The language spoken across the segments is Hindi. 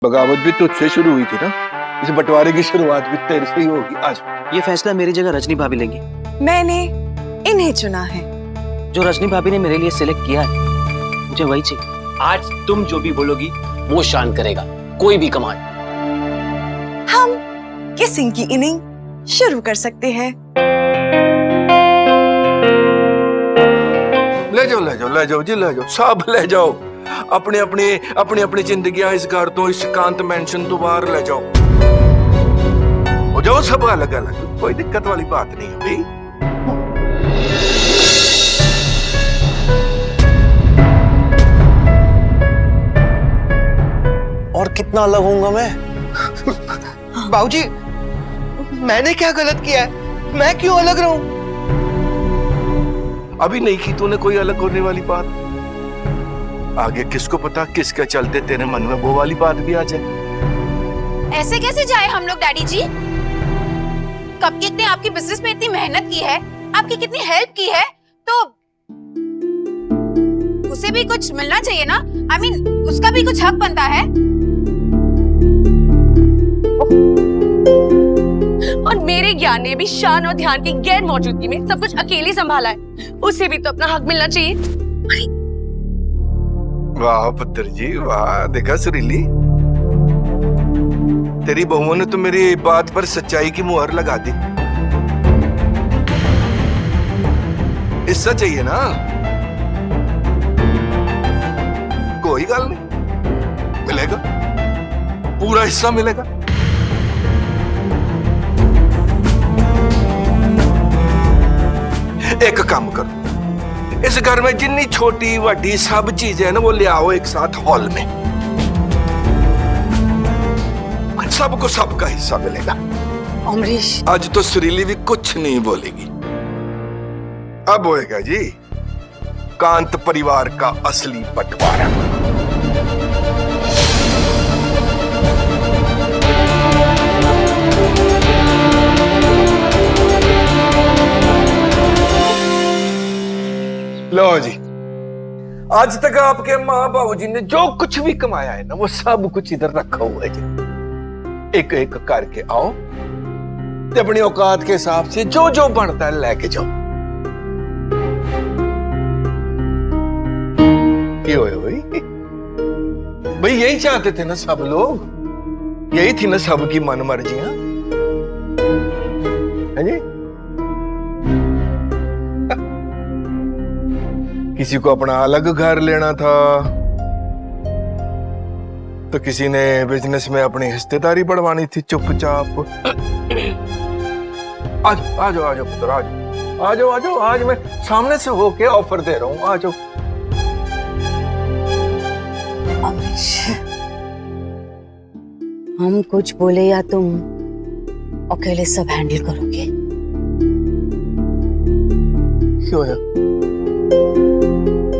बगावत भी तुझसे शुरू हुई थी ना, इस बंटवारे की शुरुआत भी तेरे से ही होगी। आज ये फैसला मेरी जगह रजनी भाभी लेंगी। मैंने इन्हें चुना है। जो रजनी भाभी ने मेरे लिए सिलेक्ट किया है, मुझे वही चाहिए। आज तुम जो भी बोलोगी वो शान करेगा, कोई भी कमांड। हम किसिंग की इनिंग शुरू कर सकते हैं। ले जाओ जी, ले जाओ, सब ले जाओ। अपनी जिंदगियां इस घर तो, इस कांत मेंशन तो बाहर ले जाओ। हो जाओ सब अलग अलग, कोई दिक्कत वाली बात नहीं है भाई। और कितना अलग होऊंगा मैं? बाबूजी, मैंने क्या गलत किया है? मैं क्यों अलग रहूं? अभी नहीं की तूने कोई अलग होने वाली बात। आगे किसको पता किसके चलते तेरे मन में वो वाली बात भी आ जाए। ऐसे कैसे जाए हम लोग डैडी जी? कपकेक ने आपकी बिजनेस में इतनी मेहनत की है, आपकी कितनी हेल्प की है, तो उसे भी कुछ मिलना चाहिए ना। I mean, उसका भी कुछ हक बनता है। और मेरे ज्ञान ने भी शान और ध्यान की गैर मौजूदगी में सब कुछ अकेले संभाला है, उसे भी तो अपना हक मिलना चाहिए। वाह पुत्र जी वाह, देखा सुरीली, तेरी बहुओं ने तो मेरी बात पर सच्चाई की मुहर लगा दी। हिस्सा चाहिए ना, कोई गल नहीं, मिलेगा, पूरा हिस्सा मिलेगा। एक काम करो, इस घर में जितनी छोटी बड़ी सब चीजें है ना, वो ले आओ एक साथ हॉल में। सबको सबका हिस्सा मिलेगा। अमरीश, आज तो सुरीली भी कुछ नहीं बोलेगी। अब होएगा जी कांत परिवार का असली बंटवारा। लो जी, आज तक आपके माँ बाबू जी ने जो कुछ भी कमाया है ना, वो सब कुछ इधर रखा हुआ है जी। एक एक करके आओ, ते अपनी औकात के हिसाब से जो जो बनता है लेके जाओ। भाई यही चाहते थे ना सब लोग, यही थी ना सबकी मन मर्जियां, है जी। किसी को अपना अलग घर लेना था, तो किसी ने बिजनेस में अपनी हिस्सेदारी बढ़वानी थी चुपचाप। आ जाओ पुत्र, आ जाओ, आज मैं सामने से होके ऑफर दे रहा हूं, आ जाओ। अमरीश, हम कुछ बोले या तुम अकेले सब हैंडल करोगे? क्यों है?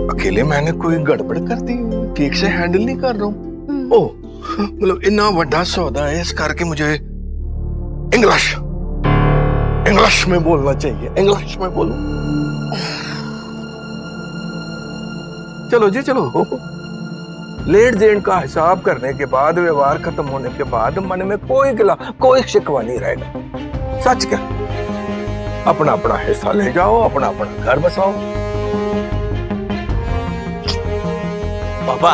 अकेले मैंने कोई गड़बड़ कर दी? ठीक से हैंडल नहीं कर रहा हूं। ओह, मतलब इतना बड़ा सौदा है, इस करके मुझे इंग्लिश में बोलना चाहिए। इंग्लिश में बोलो। चलो जी चलो, लेट देन का हिसाब करने के बाद, व्यवहार खत्म होने के बाद मन में कोई गिला कोई शिकवा नहीं रहेगा। सच क्या, अपना अपना हिस्सा ले जाओ, अपना अपना घर बसाओ। पापा,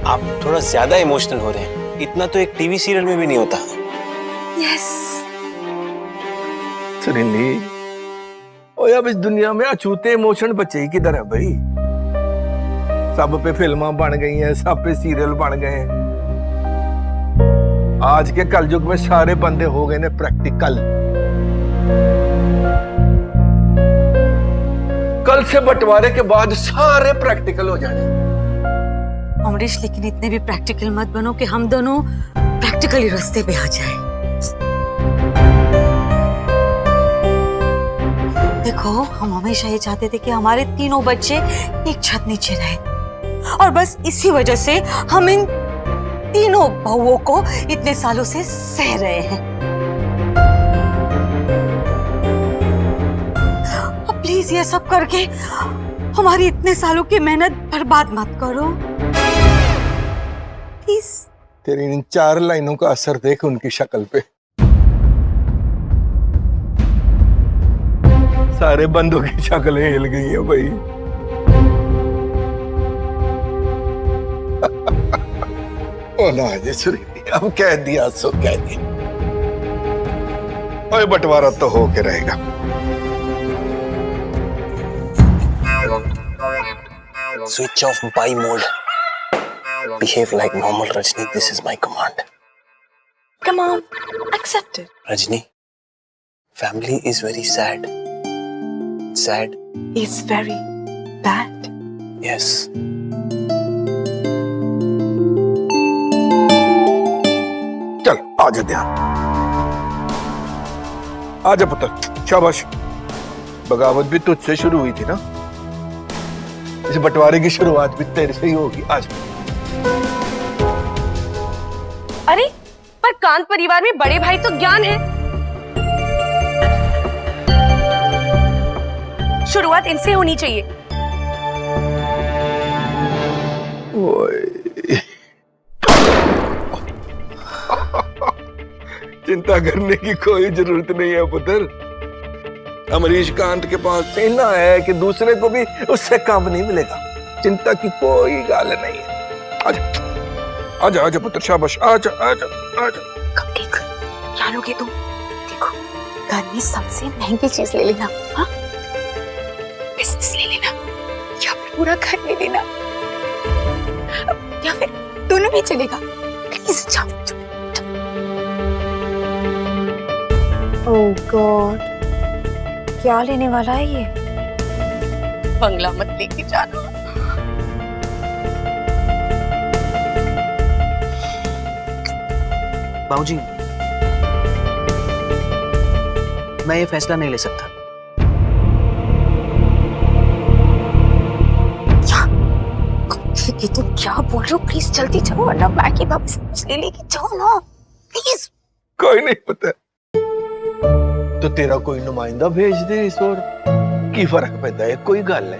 आप थोड़ा ज्यादा इमोशनल हो रहे हैं, इतना तो एक टीवी सीरियल में भी नहीं होता। यस। सुरीली, ओए अब इस दुनिया में अछूते इमोशन बचे ही किधर है भाई? सब पे फिल्मां बन गई हैं, सब पे सीरियल बन गए हैं। आज के कलयुग में सारे बंदे हो गए ने प्रैक्टिकल। कल से बंटवारे के बाद सारे प्रैक्टिकल हो जाने। अमरीश, लेकिन इतने भी प्रैक्टिकल मत बनो कि हम दोनों प्रैक्टिकली रास्ते पे आ जाए। देखो, हम हमेशा ये चाहते थे कि हमारे तीनों बच्चे एक छत नीचे रहे, और बस इसी वजह से हम इन तीनों बहुओं को इतने सालों से सह रहे हैं। अब प्लीज ये सब करके हमारी इतने सालों की मेहनत बर्बाद मत करो प्लीज। तेरी इन 4 लाइनों का असर देख उनकी शक्ल पे। सारे बंदों की शक्लें हिल गई हैं भाई। ओ ना जी सुरीली, अब कह दिया सो कह दिया। ओए बंटवारा तो हो के रहेगा। Switch off buy mode. Behave like normal, Rajni. This is my command. Come on, accept it. Rajni, family is very sad. Sad. It's very bad. Yes. चल आजा ध्यान, आजा पुत्र, शाबाश। बगावत भी तुझसे शुरू हुई थी ना, इस बंटवारे की शुरुआत भी तेरे से ही होगी आज। अरे पर कांत परिवार में बड़े भाई तो ज्ञान है। शुरुआत इनसे होनी चाहिए। चिंता करने की कोई जरूरत नहीं है पुत्र। अमरीश कांत के पास इतना है कि दूसरे को भी उससे काम नहीं मिलेगा। चिंता की कोई गाल नहीं है। आजा आजा आजा पुत्र, शाबाश, आजा आजा आजा। कपकेक क्या लोगे तुम? देखो घर में सबसे महंगी चीज ले लेना, हाँ? बिजनेस ले लेना या फिर पूरा घर ले लेना या फिर दोनों भी चलेगा। प्लीज जाओ। ओह गॉड, क्या लेने वाला है ये? बंगला मत लेके जाना। बाबूजी, मैं ये फैसला नहीं ले सकता। ये तुम क्या बोल रहे हो? प्लीज जल्दी जाओ वरना मैगी वापस समझ ले लेगी। जाओ ना प्लीज। कोई नहीं पता तो तेरा कोई नुमाइंदा भेज दे इस और की फर्क पैदा है, कोई गल है।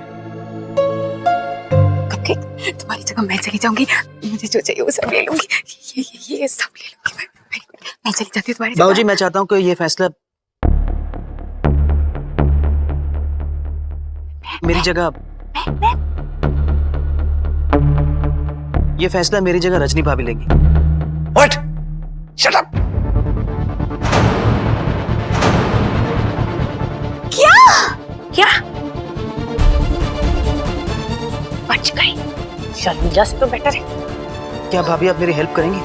कपकेक तुम्हारी जगह मैं चली जाऊंगी, मुझे जो चाहिए वो सब ले लूंगी। ये सब ले लूंगी मैं चली जाती हूँ तुम्हारी जगह। बाबूजी, मैं चाहता हूँ कि ये फैसला मेरी जगह ये फैसला मेरी जगह रजनी भाभी लेंगी। What? Shut up. क्या बच गई? शर्मिला से तो बेटर है। क्या भाभी आप मेरी हेल्प करेंगी?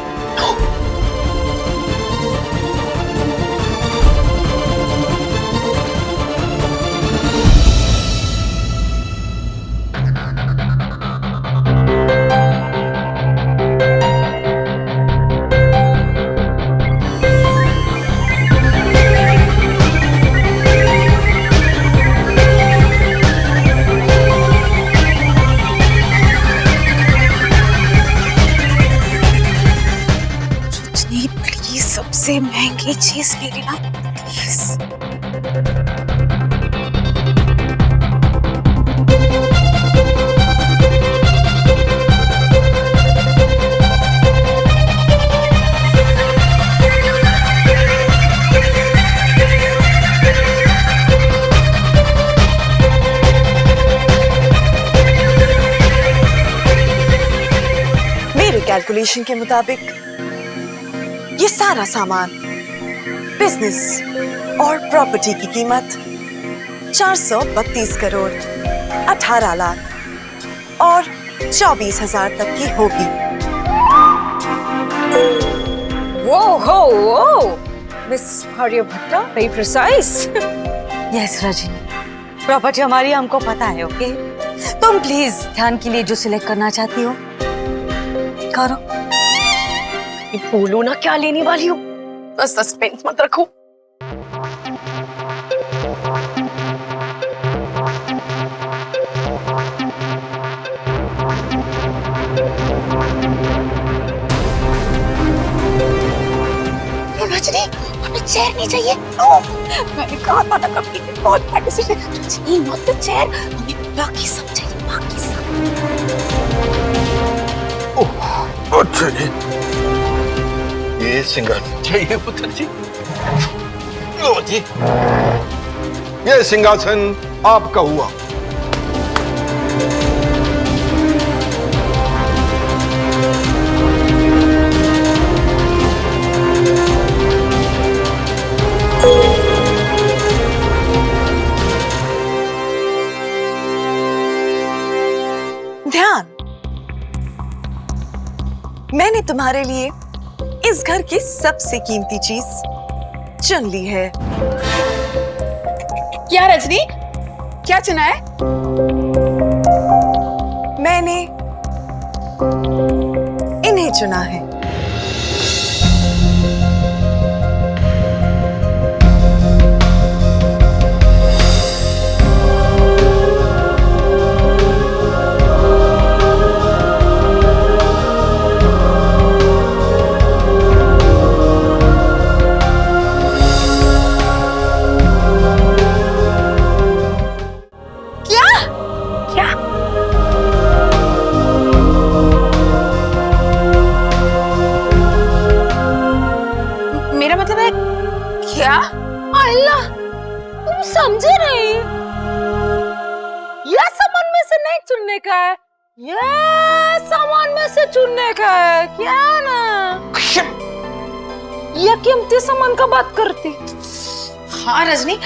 सबसे महंगी चीज ले लेना प्लीज। मेरे कैलकुलेशन के मुताबिक ये सारा सामान, बिजनेस और प्रॉपर्टी की कीमत 432 करोड़ 18 लाख और 24,000 तक की होगी। वो miss Aryabhatta, very precise. Yes Rajni, property हमारी हमको पता है। ओके, तुम प्लीज ध्यान के लिए जो सिलेक्ट करना चाहती हो करो। बोलो ना क्या लेने वाली हो, बस सस्पेंस मत रखो। रजनी, हमें चेयर नहीं चाहिए। मैंने कहा था ना कभी बहुत बड़ा decision. Rajni, not the chair, हमें बाकी सब चाहिए, बाकी सब। अच्छा जी। ये सिंहासन चाहिए पुत्र जी। लो जी, ये सिंहासन आपका हुआ। ध्यान, मैंने तुम्हारे लिए इस घर की सबसे कीमती चीज चुन ली है। क्या रजनी, क्या चुना है? मैंने इन्हें चुना है। मेरा मतलब है क्या? अल्लाह, तुम समझे नहीं? यह सामान में से नहीं चुनने का है, यह सामान में से चुनने का है क्या ना? यह कीमती सामान का बात करती। हाँ रजनी,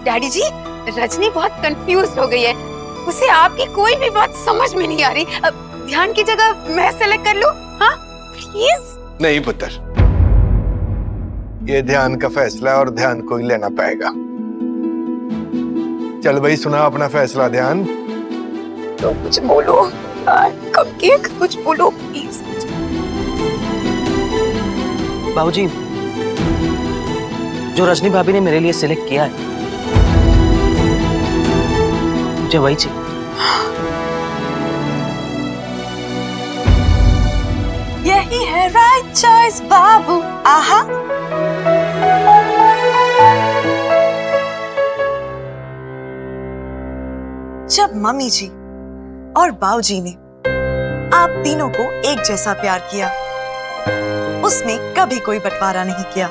डैडी जी, रजनी बहुत कंफ्यूज हो गई है। उसे आपकी कोई भी बात समझ में नहीं आ रही। अब ध्यान की जगह मैं सेलेक्ट कर लूं? हाँ प्लीज। नहीं पुत्र, ये ध्यान का फैसला और ध्यान को ही लेना पड़ेगा। चल भाई, सुना अपना फैसला ध्यान। तो कुछ बोलो कपकेक, कुछ बोलो प्लीज। बाबूजी, जो रजनी भाभी ने मेरे लिए सिलेक्ट किया है, मुझे वही चाहिए। यही है राइट चॉइस बाबू। आहा, जब मम्मी जी और बाऊजी ने आप तीनों को एक जैसा प्यार किया, उसमें कभी कोई बंटवारा नहीं किया,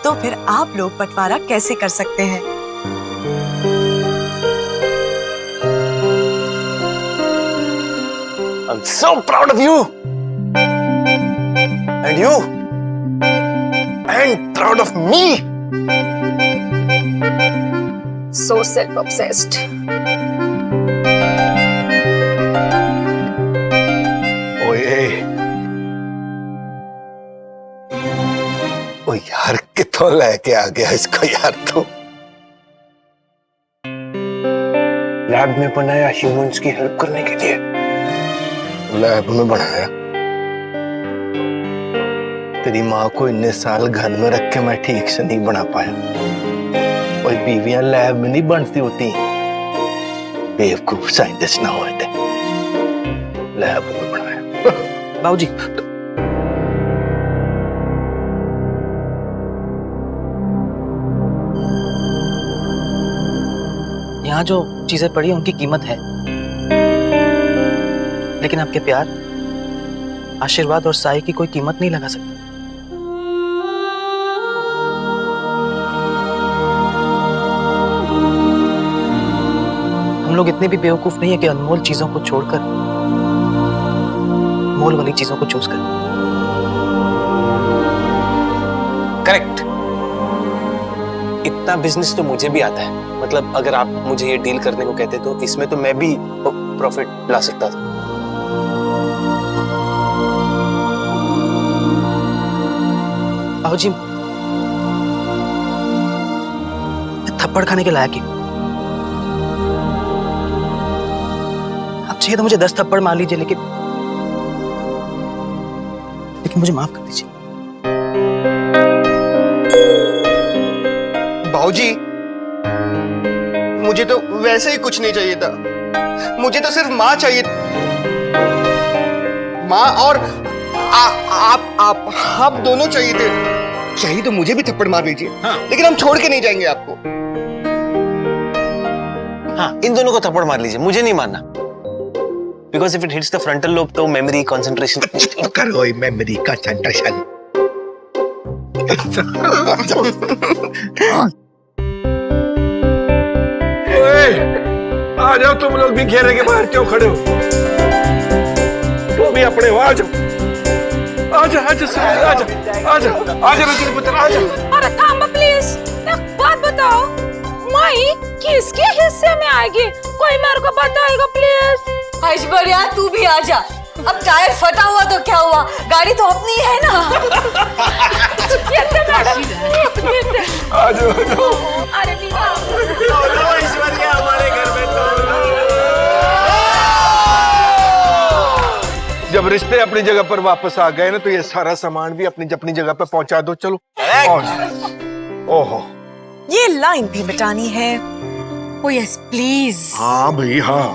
तो फिर आप लोग बंटवारा कैसे कर सकते हैं? I'm so proud of you. And you. And proud of me. So self-obsessed. ओए, ओ यार, किथों लेके आ गया इसको यार तू। लैब में बनाया ह्यूमंस की हेल्प करने के लिए। लैब में बनाया? तेरी माँ को इतने साल घर में रख के मैं ठीक से नहीं बना पाया। और बीवियां लैब में नहीं बनती होती, बेवकूफ साइंटिस्ट ना होते। लैब में बनाया। बाबूजी, यहाँ जो चीजें पड़ी हैं उनकी कीमत है, लेकिन आपके प्यार, आशीर्वाद और साय की कोई कीमत नहीं लगा सकता। हम लोग इतने भी बेवकूफ नहीं है कि अनमोल चीजों को छोड़कर मोल वाली चीजों को चूज करें। करेक्ट। इतना बिजनेस तो मुझे भी आता है। मतलब अगर आप मुझे ये डील करने को कहते तो इसमें तो मैं भी प्रॉफिट ला सकता था। बाबूजी, मैं थप्पड़ खाने के लायक ही। आप चाहिए तो मुझे 10 थप्पड़ मार लीजिए, लेकिन मुझे माफ कर दीजिए। बाबूजी, मुझे तो वैसे ही कुछ नहीं चाहिए था। मुझे तो सिर्फ माँ चाहिए। माँ और आप दोनों चाहिए थे। चाहिए तो मुझे भी थप्पड़ मार लीजिए। हाँ। लेकिन हम छोड़ के नहीं जाएंगे आपको। हाँ, इन दोनों को थप्पड़ मार लीजिए, मुझे नहीं मारना। Because if it hits the frontal lobe तो मेमोरी कंसंट्रेशन करो मेमोरी कंसंट्रेशन। आ जाओ तुम लोग भी घेरे के बाहर क्यों खड़े हो? वो भी अपने आ जाओ, आजा आजा आजा आजा आजा रजनी पुत्र आजा। अरे थांबा प्लीज, एक बात बताओ, माई किसके हिस्से में आएगी? कोई मेरे को बताएगा प्लीज? ऐश्वर्या तू भी आजा। अब टायर फटा हुआ तो क्या हुआ, गाड़ी तो अपनी है ना। आ जाओ आ जाओ। अरे ऐश्वर्या हमारे घर में तो जब रिश्ते अपनी जगह पर वापस आ गए ना तो ये सारा सामान भी अपनी अपनी जगह पर पहुंचा दो। चलो। ओहो, ये लाइन भी मिटानी है। ओ यस प्लीज। हाँ भाई हाँ।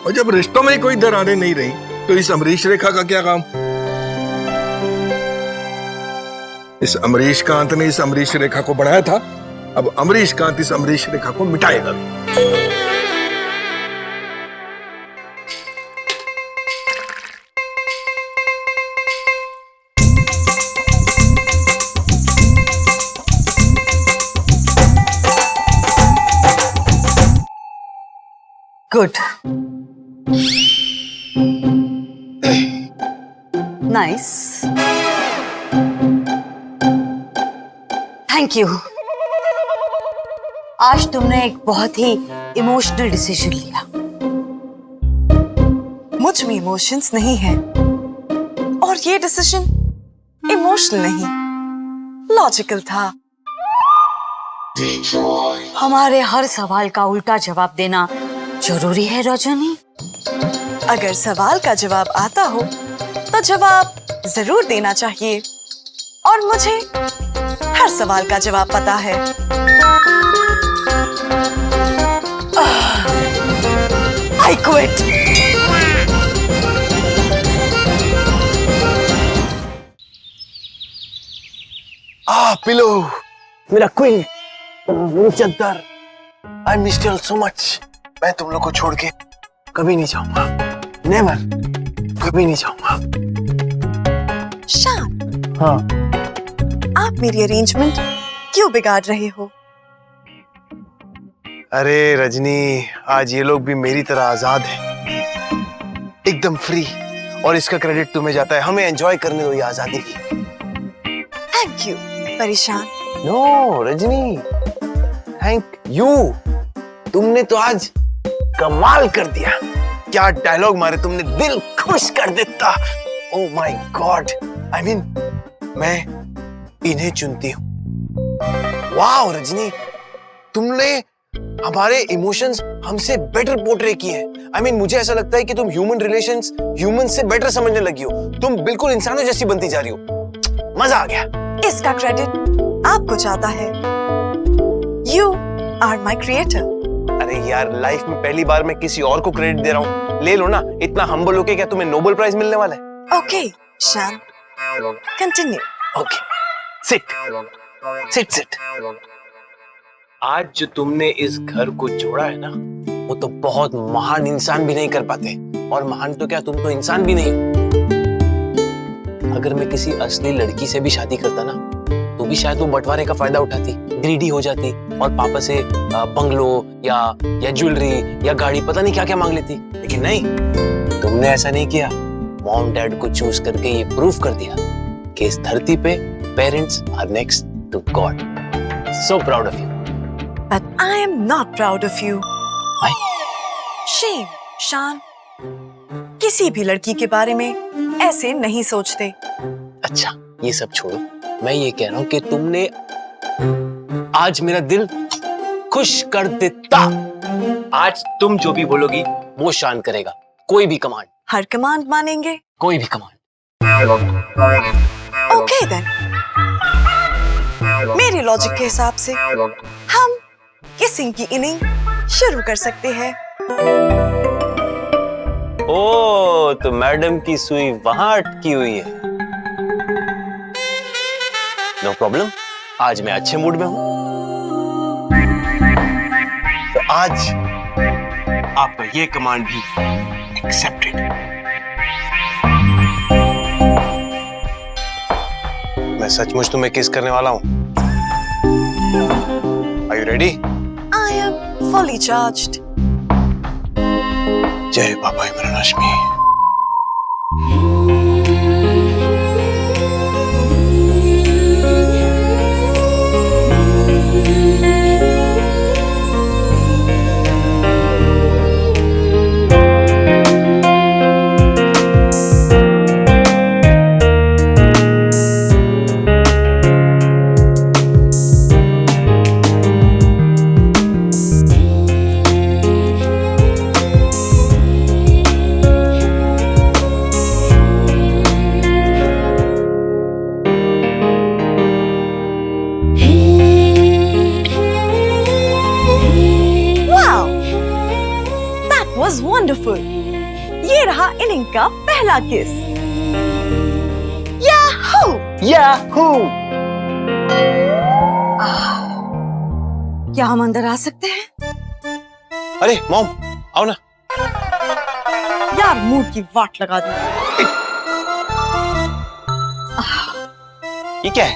और जब रिश्तों में कोई दरारें नहीं रही तो इस अमरीश रेखा का क्या काम? इस अमरीश कांत ने इस अमरीश रेखा को बनाया था, अब अमरीश कांत इस अमरीश रेखा को मिटाएगा भी। Good, nice, thank you. आज तुमने एक बहुत ही इमोशनल डिसीजन लिया। मुझ में इमोशंस नहीं है और ये डिसीजन इमोशनल नहीं, लॉजिकल था। हमारे हर सवाल का उल्टा जवाब देना जरूरी है रजनी? अगर सवाल का जवाब आता हो तो जवाब जरूर देना चाहिए, और मुझे हर सवाल का जवाब पता है। I quit. पिलो, मेरा क्वीन, मेरी चद्दर, I missed you so much. मैं तुम लोग को छोड़ के कभी नहीं जाऊंगा, नेवर, कभी नहीं जाऊंगा। शान, हाँ, आप मेरी अरेंजमेंट क्यों बिगाड़ रहे हो? अरे रजनी, आज ये लोग भी मेरी तरह आजाद हैं, एकदम फ्री, और इसका क्रेडिट तुम्हें जाता है। हमें एंजॉय करने दो ये आजादी की। थैंक यू परेशान। No Rajni, thank you. तुमने तो आज कमाल कर दिया। क्या डायलॉग मारे तुमने, दिल खुश कर देता। Oh my God, I mean मैं इन्हें चुनती हूँ। वाह रजनी, तुमने हमारे इमोशंस हमसे बेटर पोर्ट्रे किए हैं। आई मीन मुझे ऐसा लगता है कि तुम ह्यूमन रिलेशंस ह्यूमन से बेटर समझने लगी हो। तुम बिल्कुल इंसानों जैसी बनती जा रही हो। मजा आ गया। इसका क्रेडिट आपको जाता है। You are my creator. अरे यार, लाइफ में पहली बार मैं किसी और को क्रेडिट दे रहा हूँ, ले लो ना। इतना हम्बल होके क्या तुम्हें नोबेल प्राइज मिलने वाला है? Okay, Shan. Continue. Okay, sit sit sit. आज जो तुमने इस घर को जोड़ा है ना, वो तो बहुत महान इंसान भी नहीं कर पाते। और महान तो क्या, तुम तो इंसान भी नहीं हो। अगर मैं किसी असली लड़की से भी शादी करता ना, तो भी शायद वो बंटवारे का फायदा उठाती, ग्रीडी हो जाती और पापा से बंगलो या ज्वेलरी या गाड़ी, पता नहीं क्या क्या मांग लेती। लेकिन नहीं, तुमने ऐसा नहीं किया। मॉम डैड को चूज करके ये प्रूव कर दिया कि इस धरती पे parents are next to God. So proud of you. But I am not proud of you. Why? Shame, Shan. किसी भी लड़की के बारे में ऐसे नहीं सोचते। अच्छा, ये सब छोड़ो, मैं ये कह रहा हूँ कि तुमने आज मेरा दिल खुश कर देता। आज तुम जो भी बोलोगी वो शान करेगा। कोई भी कमांड। हर कमांड मानेंगे? कोई भी कमांड। Okay then. मेरे लॉजिक के हिसाब से हम किसिंग की इनिंग शुरू कर सकते हैं। ओ, तो मैडम की सुई वहां अटकी हुई है। नो प्रॉब्लम, आज मैं अच्छे मूड में हूं। तो आपका ये कमांड भी एक्सेप्टेड। मैं सचमुच तुम्हें किस करने वाला हूँ। Are you ready? I am fully charged. जय बाबा Imran Hashmi. Wow, that was wonderful. ये रहा इनिंग का पहला किस। याहू! याहू! क्या हम अंदर आ सकते हैं? अरे मॉम आओ ना। यार मूड की वाट लगा दी। ये क्या है?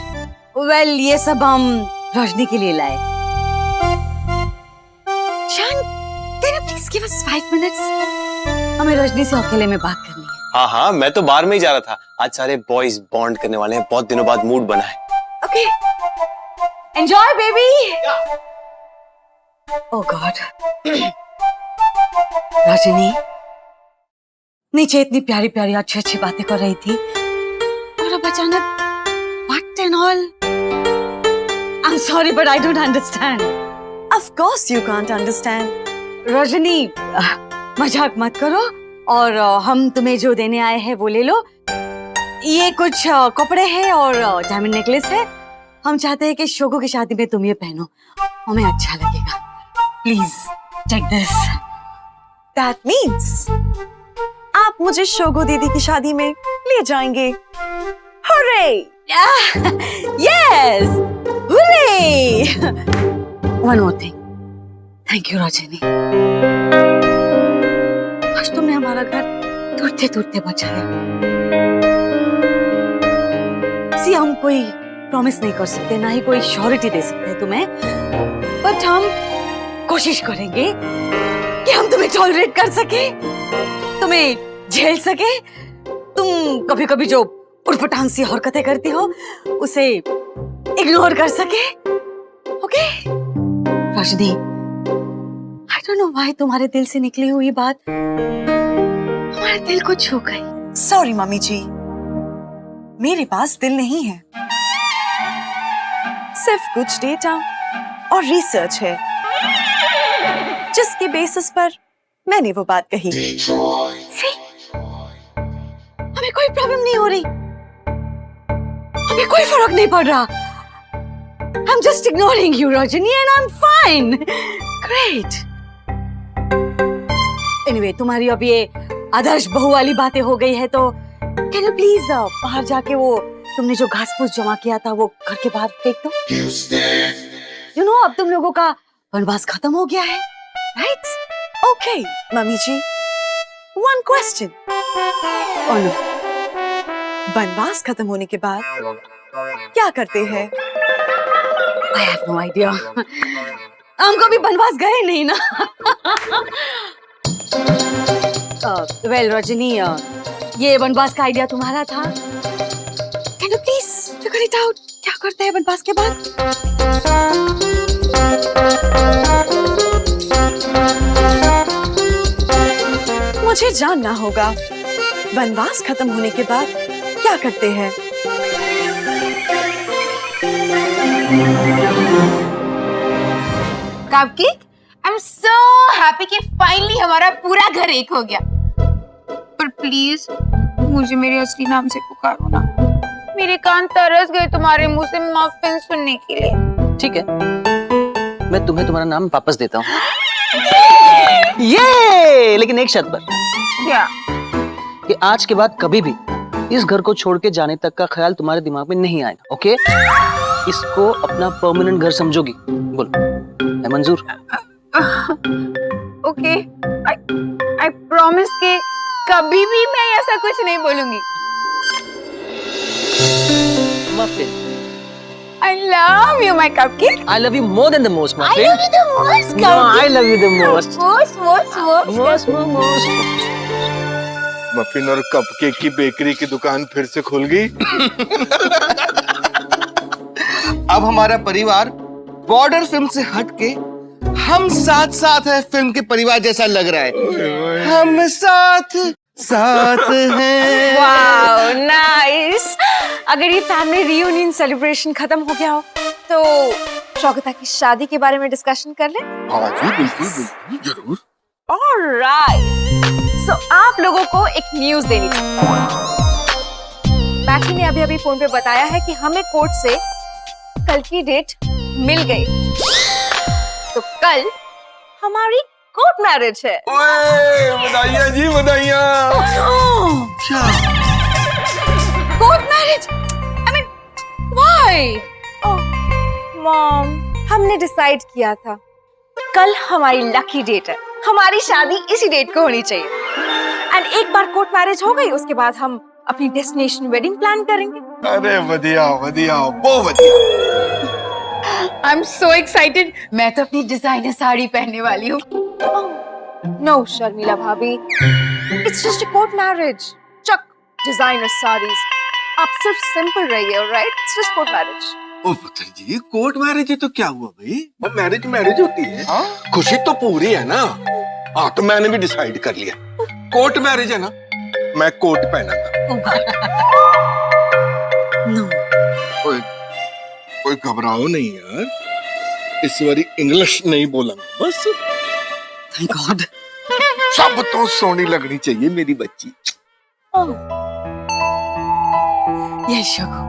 वेल ये सब हम रोशनी के लिए लाए। जान, can you please give us 5 minutes? हमें रजनी से अकेले में बात करनी है। हाँ हाँ, मैं तो बाहर में ही जा रहा था। आज सारे बॉयज बॉन्ड करने वाले हैं, बहुत दिनों बाद मूड बना है। Okay. Enjoy, baby. Oh God. Rajni नीचे इतनी प्यारी प्यारी अच्छी अच्छी बातें कर रही थी और अब अचानक what and all? I'm sorry but I don't understand. Of course you can't understand. Rajni मजाक मत करो और हम तुम्हें जो देने आए हैं वो ले लो। ये कुछ कपड़े हैं और डायमंड नेकलेस है। हम चाहते हैं कि शोगो की शादी में तुम ये पहनो, हमें अच्छा लगेगा। Please take this. That means आप मुझे शोगो दीदी की शादी में ले जाएंगे। Hooray! Yes! Hooray! One more thing. Thank you, Rajni. आज तुमने हमारा घर टूटते टूटते बचाया। हम कोई प्रॉमिस नहीं कर सकते, ना ही कोई श्योरिटी दे सकते हैं तुम्हें, बट हम कोशिश करेंगे कि हम तुम्हें टॉलरेट कर सके, तुम्हें झेल सके। तुम कभी कभी जो उटपटांग सी हरकतें करती हो उसे इग्नोर कर सके। Okay Rajni, I don't know why तुम्हारे दिल से निकली हुई बात हमारे दिल को छू गई। सॉरी मम्मी जी, मेरे पास दिल नहीं है, सिर्फ कुछ डेटा और रिसर्च है जिसके बेसिस पर मैंने वो बात कही। हमें कोई प्रॉब्लम नहीं हो रही, हमें कोई फर्क नहीं पड़ रहा। I'm just ignoring you, Rajani, and I'm fine. Great. Anyway, तुम्हारी अब ये आदर्श बहू वाली बातें हो गई है, तो can you please बाहर जाके वो तुमने जो घास फूस जमा किया था वो घर के बाहर फेंक दो। You know, अब तुम लोगों का वनवास खत्म हो गया है, right? Okay, मम्मी जी, one question. Oh no. वनवास खत्म होने के बाद क्या करते हैं? I have no idea. हम कभी वनवास गए नहीं ना। Well, रजनी, ये वनवास का आइडिया तुम्हारा था। Can you please figure it out? क्या करते हैं वनवास के बाद? मुझे जानना होगा, वनवास खत्म होने के बाद क्या करते हैं? Cupcake, I am so happy कि फाइनली हमारा पूरा घर एक हो गया। पर प्लीज मुझे मेरे असली नाम से पुकारो ना, मेरे कान तरस गए तुम्हारे मुंह से मफिन सुनने के लिए। ठीक है, मैं तुम्हें तुम्हारा नाम वापस देता हूँ। ये लेकिन एक शर्त पर। क्या? कि आज के बाद कभी भी इस घर को छोड़ के जाने तक का ख्याल तुम्हारे दिमाग में नहीं आएगा, ओके? इसको अपना परमानेंट घर समझोगी? बोलो, है मंजूर? ओके। आई प्रॉमिस कि कभी भी मैं ऐसा कुछ नहीं बोलूंगी। Muffin, I love you, my cupcake. I love you more than the most, I Muffin. love you the most, No, cupcake. I love you the most. Most. Muffin और कपकेक की बेकरी की दुकान फिर से खुल गई। अब हमारा परिवार बॉर्डर फिल्म से हटके हम साथ साथ है फिल्म के परिवार जैसा लग रहा है। हम साथ साथ हैं। Wow nice. अगर ये फैमिली रियूनियन सेलिब्रेशन खत्म हो गया हो तो शौकता की शादी के बारे में डिस्कशन कर ले। हाँ जी, बिल्कुल बिल्कुल जरूर। ऑलराइट, सो आप लोगों को एक न्यूज देनी थी। मैकी ने अभी फोन पे बताया है कि हमें कोर्ट से कल की डेट मिल गई, तो कल हमारी कोर्ट मैरिज है। ओए, बधाइयाँ जी, बधाइयाँ। Court marriage? I mean why? Mom, हमने डिसाइड किया था कल हमारी लकी डेट है, हमारी शादी इसी डेट को होनी चाहिए। एंड एक बार कोर्ट मैरिज हो गई उसके बाद हम अपनी डेस्टिनेशन वेडिंग प्लान करेंगे। अरे बढ़िया बढ़िया, बहुत बढ़िया। I'm so excited. मैं तो अपनी डिजाइनर साड़ी पहनने वाली हूँ। नो शर्मिला भाभी, it's just a court marriage. Chuck designer saris, आप सिर्फ सिंपल रहिए, alright? It's just court marriage. ओ पुत्र जी, कोर्ट मैरिज है तो क्या हुआ भाई? वो मैरिज मैरिज होती है। खुशी तो पूरी है ना। हाँ, तो मैंने भी डिसाइड कर लिया, कोर्ट मैरिज है ना, मैं कोट पहनागा। नो, कोई घबराओ नहीं यार, इस बारी इंग्लिश नहीं बोलूंगा बस। Thank God. सब तो सोनी लगनी चाहिए मेरी बच्ची। यस शगु,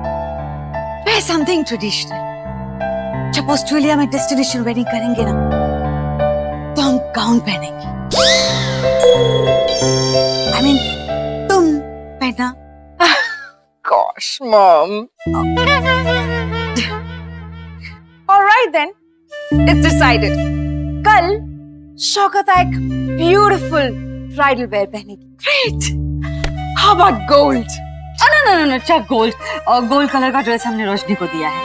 वे समथिंग ट्रेडिशनल। जब ऑस्ट्रेलिया में डेस्टिनेशन वेडिंग करेंगे ना, तो हम गाउन पहनेंगे। आई मीन तुम पहना। Gosh, Mom. Alright then, it's decided. कल शौकत एक ब्यूटीफुल ब्राइडल वेयर पहनेगी। Great. How about gold? No, chuck gold. और गोल्ड कलर का ड्रेस हमने रोशनी को दिया है।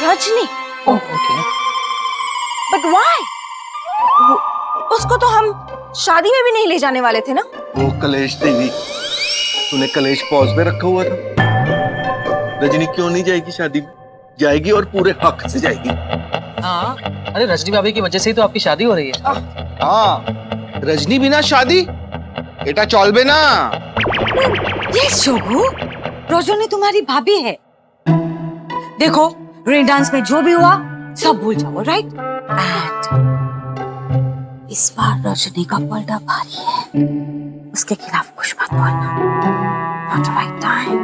रजनी? Okay. But why? उसको तो हम शादी में भी नहीं ले जाने वाले थे ना? वो कलेश देवी, तूने कलेश पॉज पे रखा हुआ था। रजनी क्यों नहीं जाएगी शादी में? जाएगी और पूरे हक से जाएगी। हाँ, अरे रजनी भाभी की वजह से ही तो आपकी शादी हो रही है। हाँ, रजनी बिना शादी बेटा चौलबे ना। यस शोभू, रजनी तुम्हारी भाभी है। देखो, रेन डांस में जो भी हुआ सब भूल जाओ, राइट? एंड इस बार रजनी का पलड़ा भारी है, उसके खिलाफ कुछ मत बोलना। Not the right time.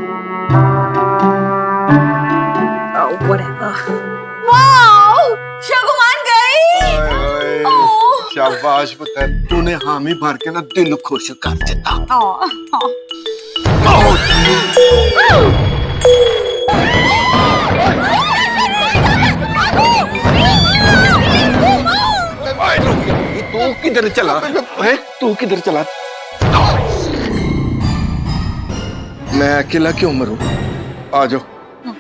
Oh, whatever. Wow! Shagu मान गई। Oh. शाबाश पुत्र, तूने हामी भर के ना दिल खुश कर देता। तू किधर चला है? तू किधर चला? मैं अकेला क्यों मरूं? आ जाओ,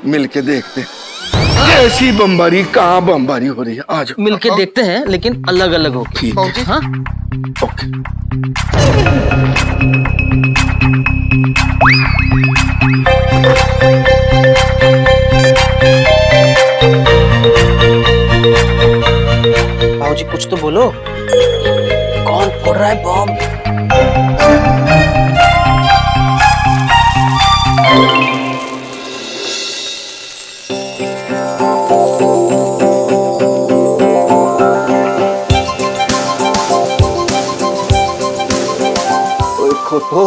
मिलके देखते कैसी बमबारी, कहाँ बमबारी हो रही है। आ जाओ, मिलके देखते हैं, लेकिन अलग अलग हो। ठीक है। हाँ? ओके। भाऊजी कुछ तो बोलो, कौन फोड़ रहा है बॉम्ब? खोलो,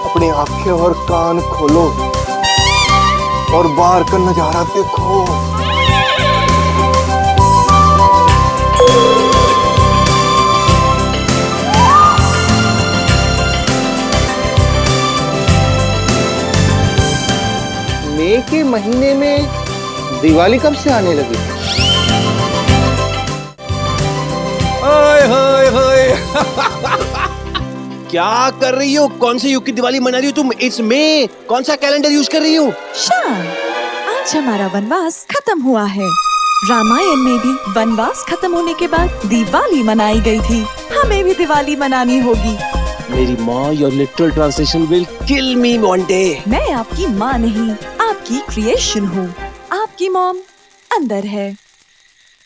अपनी आंखें और कान खोलो और बाहर का नजारा देखो। मई के महीने में दिवाली कब से आने लगी? ओए होए होए क्या कर रही हो? कौन से युग की दिवाली मना रही हो तुम? इट्स मे, कौन सा कैलेंडर यूज कर रही हो? शान, आज हमारा वनवास खत्म हुआ है। रामायण में भी वनवास खत्म होने के बाद दिवाली मनाई गई थी। हमें भी दिवाली मनानी होगी। मेरी माँ, your literal translation will kill me one day. मैं आपकी माँ नहीं, आपकी क्रिएशन हूँ। आपकी मॉम अंदर है।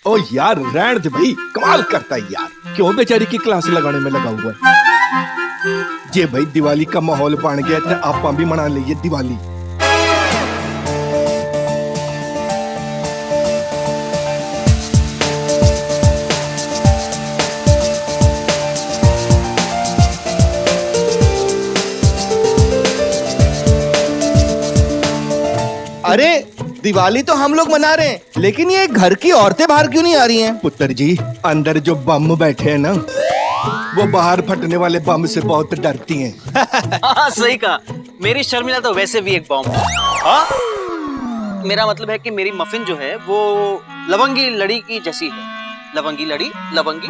ओ यार रहने दे भाई, कमाल करता है यार। क्यों बेचारी की क्लास लगाने में लगा हुआ है? जे भाई दिवाली का माहौल बन गया तो आप भी मना लीजिए दिवाली। अरे दिवाली तो हम लोग मना रहे हैं, लेकिन ये घर की औरतें बाहर क्यों नहीं आ रही हैं? पुत्र जी, अंदर जो बम बैठे हैं ना, वो बाहर फटने वाले बम से बहुत डरती हैं। हाँ सही कहा। मेरी शर्मिला तो वैसे भी एक बॉम्ब है। हाँ? मेरा मतलब है कि मेरी मफिन जो है वो लवंगी लड़ी की जैसी है। लवंगी लड़ी, लवंगी।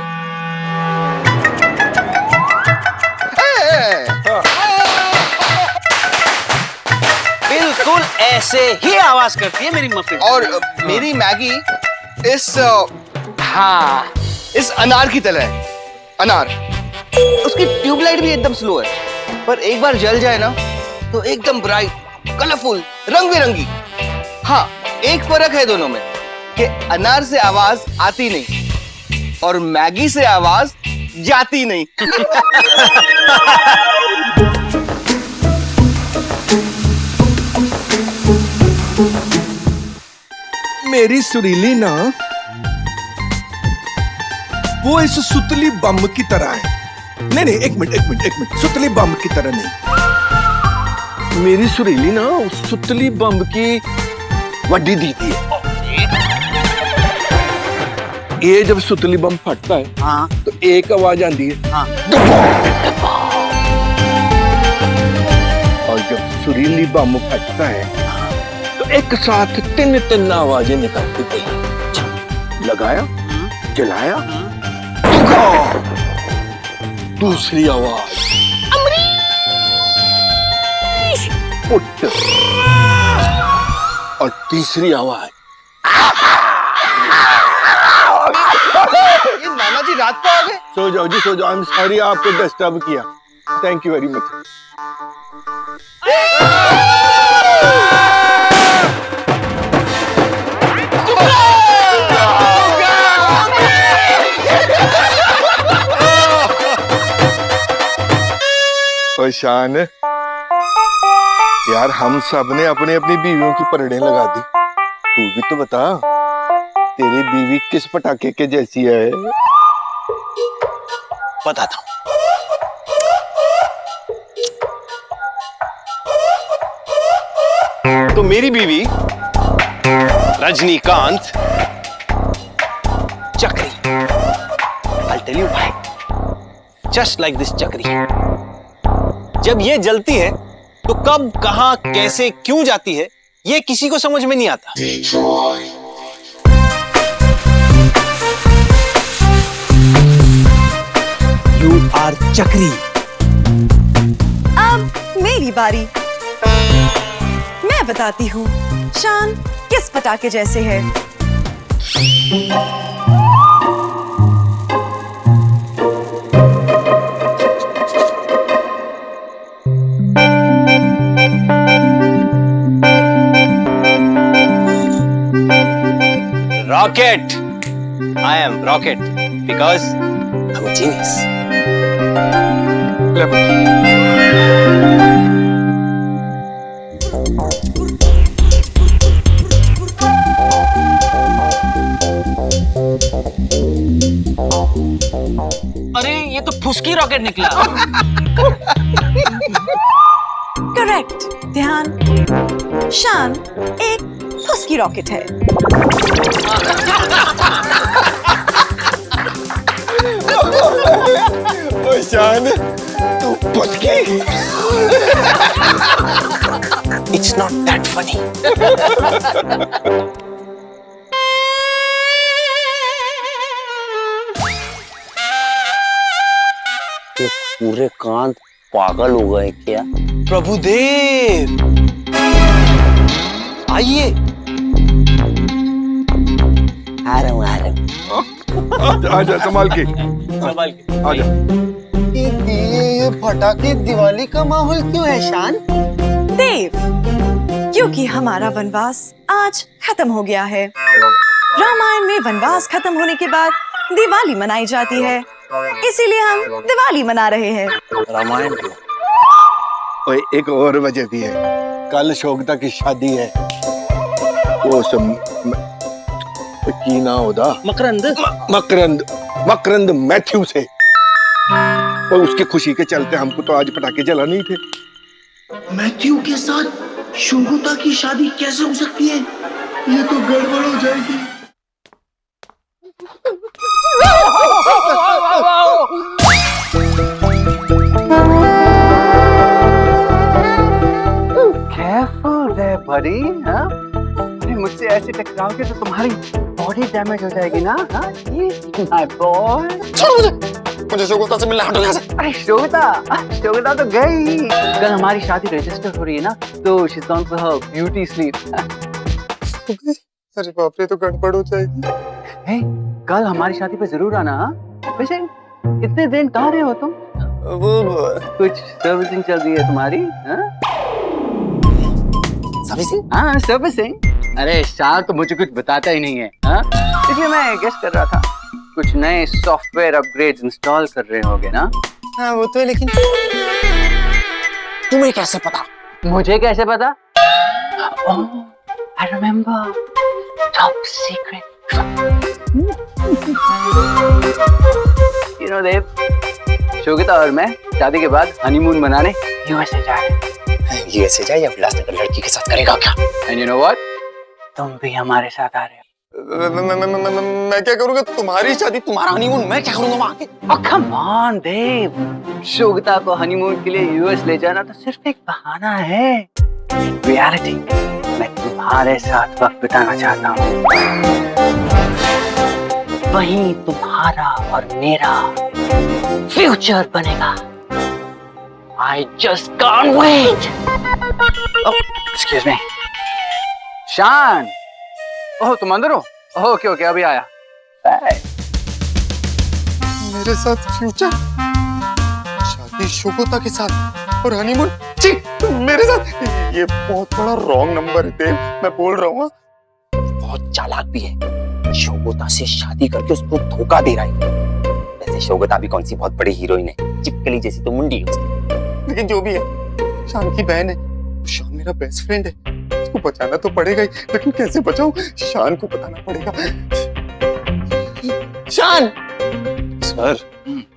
बिल्कुल ऐसे ही आवाज करती है मेरी मफिन। और मेरी मैगी इस अनार की तरह है। अनार, उसकी ट्यूबलाइट भी एकदम स्लो है, पर एक बार जल जाए ना तो एकदम ब्राइट, कलरफुल, रंग बिरंगी। हाँ, एक फर्क है दोनों में कि अनार से आवाज आती नहीं और मैगी से आवाज जाती नहीं। मेरी सुरीली ना, वो इस सुतली बम की तरह है। नहीं, एक मिनट, सुतली बम की तरह नहीं। मेरी सुरीली ना उस सुतली बम की वड्डी दीदी है। ये जब सुतली बम फटता है, हाँ, तो एक आवाज आती है, हाँ। और जब सुरीली बम फटता है तो एक साथ तीन आवाजें निकलती गई। लगाया, जलाया, दूसरी आवाज पुट, और तीसरी आवाज। ये नाना जी रात को आ गए। सो जाओ जी, सो जाओ। आई एम सॉरी आपको डिस्टर्ब किया। Thank you very much. शान, यार हम सब ने अपनी अपनी बीवियों की परेडें लगा दी। तू भी तो बता, तेरी बीवी किस पटाखे के जैसी है? बताता हूं। तो मेरी बीवी रजनीकांत चक्री। I'll tell you why. Just like this चक्री। जब ये जलती है तो कब, कहां, कैसे, क्यों जाती है, ये किसी को समझ में नहीं आता। You are चक्री। अब मेरी बारी। मैं बताती हूँ शान किस पटाखे जैसे है। Rocket. I am Rocket because I'm a genius. अरे ये तो फुसकी रॉकेट निकला। करेक्ट, ध्यान। शान एक फुसकी रॉकेट है। शान, तू फुसकी। It's not that funny. पूरे कांत पागल हो गए क्या? प्रभुदेव आइए। आ रहा हूँ। आजा संभाल के। संभाल के आजा। ये फटाके दिवाली का माहौल क्यों है शान? देव, क्योंकि हमारा वनवास आज खत्म हो गया है। रामायण में वनवास खत्म होने के बाद दिवाली मनाई जाती है, इसीलिए हम दिवाली मना रहे हैं। रामायण और एक और वजह भी है, कल शोगता की शादी है। वो की ना होदा मकरंद मैथ्यू से, और उसकी खुशी के चलते हमको तो आज पटाखे जलाने ही थे। मैथ्यू के साथ शोगता की शादी कैसे हो सकती है? ये तो गड़बड़ हो जाएगी। केयरफुल है बड़ी, हाँ? अरे मुझसे ऐसे टकराओगे तो तुम्हारी बॉडी डैमेज हो जाएगी ना, हाँ? My boy. मुझे शोगता से मिलना, हटो यहाँ से। अरे शोगता तो गई। कल हमारी शादी रजिस्टर हो रही है ना, तो she is gone for her beauty sleep. अरे बाप रे, तो गड़बड़ हो जाएगी। हे, कल हमारी शादी पे जरूर आना, हाँ? वैसे इतने दिन कहाँ रहे हो तुम? कुछ सर्विसिंग चल रही है तुम्हारी, हाँ? सर्विसिंग? हाँ, सर्विसिंग। अरे शाह तो मुझे कुछ बताता ही नहीं है, हाँ? इसलिए मैं गेस कर रहा था कुछ नए सॉफ्टवेयर अपग्रेड्स इंस्टॉल कर रहे होगे ना? हाँ वो तो है, लेकिन तुम्हें कैसे पता? मुझे कैसे पता? Oh, I remember. Top secret. You know देव, शोगिता और मैं शादी के बाद हनीमून मनाने यूएसए जा रहे हैं। यूएसए जाए या उल्लासनगर लड़की के साथ करेगा क्या? And you know what? तुम भी हमारे साथ आ रहे हो। मैं क्या करूंगा? तुम्हारी शादी, तुम्हारा हनीमून, मैं क्या करूंगा वहां के? Oh come on देव, शोगिता को हनीमून के लिए यूएस ले जाना तो सिर्फ एक बहाना है। रियलिटी, मैं तुम्हारे साथ वक्त बिताना चाहता हूँ। वहीं तुम्हारा और मेरा फ्यूचर बनेगा। I just can't wait. Oh, excuse me. शान, ओह तुम अंदर हो? ओके ओके, अभी आया। Bye. मेरे साथ फ्यूचर, शादी शोगता के साथ और हनीमून मेरे साथ। ये बहुत बड़ा रॉन्ग नंबर है देव, मैं बोल रहा हूँ। बहुत चालाक भी है, शोगता से शादी करके उसको धोखा दे रहा है। वैसे शोगता भी कौन सी बहुत बड़ी हीरोइन है, चिपकली जैसी तो मुंडी है उसकी। लेकिन जो भी है, शान की बहन है, शान मेरा बेस्ट फ्रेंड है, उसको बचाना तो पड़ेगा ही, लेकिन कैसे बचाऊं? शान को बताना पड़ेगा। शान! Sir,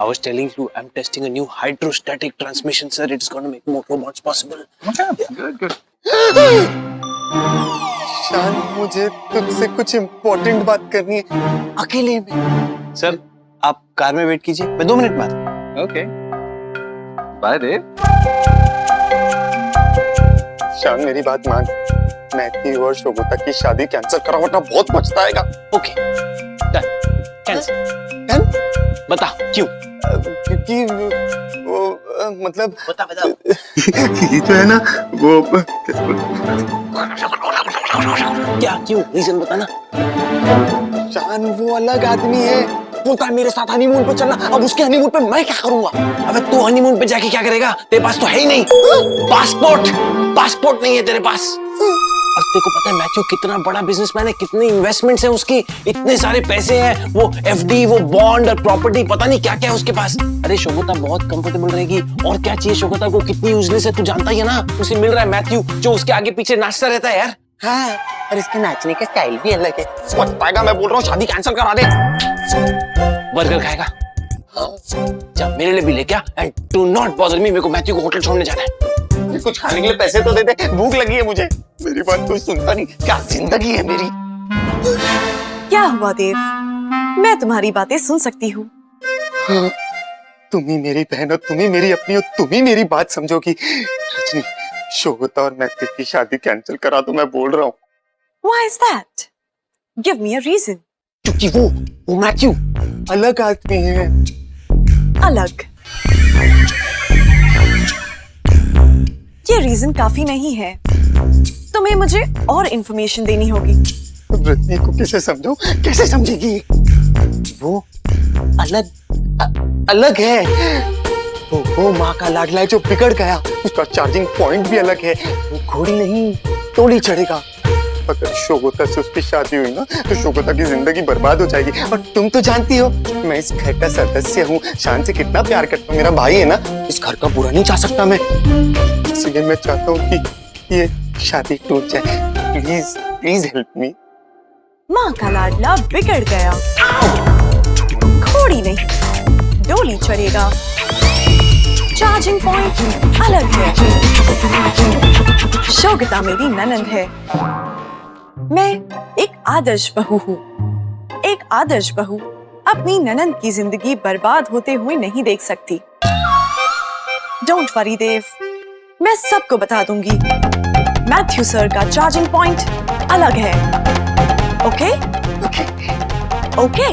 I was telling you, I'm testing a new hydrostatic transmission, sir. It's going to make more robots possible. Good. शान, मुझे तुझसे कुछ इम्पोर्टेंट बात करनी है, अकेले में। सर, आप कार में वेट कीजिए, मैं 2 मिनट बाद। Okay. Bye देव। शान मेरी बात मान, मैथ्यू और शोगता की शादी कैंसिल करा, वरना बहुत पछताएगा। Okay, done, cancel. डन? बता क्यों? क्योंकि वो मतलब बता। ये जो है ना, वो क्या, क्यों? रीजन बताना। शान वो अलग आदमी है। बोलता है मेरे साथ हनीमून पे चलना, अब उसके हनीमून पे मैं क्या करूंगा? अबे तू हनीमून पे जाके क्या करेगा? तेरे पास तो है ही नहीं पासपोर्ट नहीं है तेरे पास। और तेरे को पता है मैथ्यू कितना बड़ा बिजनेसमैन है, कितनी इन्वेस्टमेंट्स हैं उसकी, इतने सारे पैसे हैं, वो एफडी, वो बॉन्ड और प्रॉपर्टी, पता नहीं क्या क्या है उसके पास। अरे शोगता बहुत कंफर्टेबल रहेगी, और क्या चाहिए शोगता को? कितनी यूजलेस है तू जानता ही है ना। उसे मिल रहा है मैथ्यू, जो उसके आगे पीछे नाचता रहता है यार। हाँ, और इसके नाचने का स्टाइल भी अलग है। समझ पाएगा, मैं बोल रहा हूँ शादी कैंसिल करा दे। बर्गर खाएगा? जा मेरे लिए भी लेके आ, and do not bother me. मेरे को मैथ्यू को होटल छोड़ने जाना है। कुछ खाने के लिए पैसे तो दे दे, भूख लगी है मुझे। मेरी बात तो सुनता नहीं, क्या जिंदगी है मेरी। क्या हुआ देव, मैं तुम्हारी बातें सुन सकती हूँ। हाँ, तुम ही मेरी बहन हो, तुम ही मेरी अपनी हो, तुम ही मेरी बात समझोगी। रजनी, शोगता और मैथ्यू की शादी कैंसिल करा दो, मैं बोल रहा हूँ। Why is that? Give me a reason. क्योंकि वो मैथ्यू अलग आदमी है। अलग ये रीजन काफी नहीं है, तुम्हें मुझे और इंफॉर्मेशन देनी होगी। रजनी को कैसे समझाऊं, कैसे समझेगी? वो अलग है। वो माँ का लाडला है जो बिगड़ गया, उसका चार्जिंग पॉइंट भी अलग है। वो घोड़ी नहीं तोड़ी चढ़ेगा। अगर शोगोता से उसकी शादी हुई ना तो शोगोता की जिंदगी बर्बाद हो जाएगी। और तुम तो जानती हो मैं इस घर का सदस्य हूँ, शान से कितना प्यार करता हूँ। मेरा भाई है ना, इस घर का बुरा नहीं चाह सकता मैं। इसलिए मैं चाहता हूँ कि ये शादी टूट जाए। Please please help me. माँ का लाडला बिगड़ गया, घोड़ी नहीं डोली चढ़ेगा, चार्जिंग पॉइंट अलग है। शोगता मेरी ननंद है, मैं एक आदर्श बहू हूँ। एक आदर्श बहू अपनी ननंद की जिंदगी बर्बाद होते हुए नहीं देख सकती। डोंट वरी देव, मैं सबको बता दूंगी। मैथ्यू सर का चार्जिंग पॉइंट अलग है। ओके? ओके?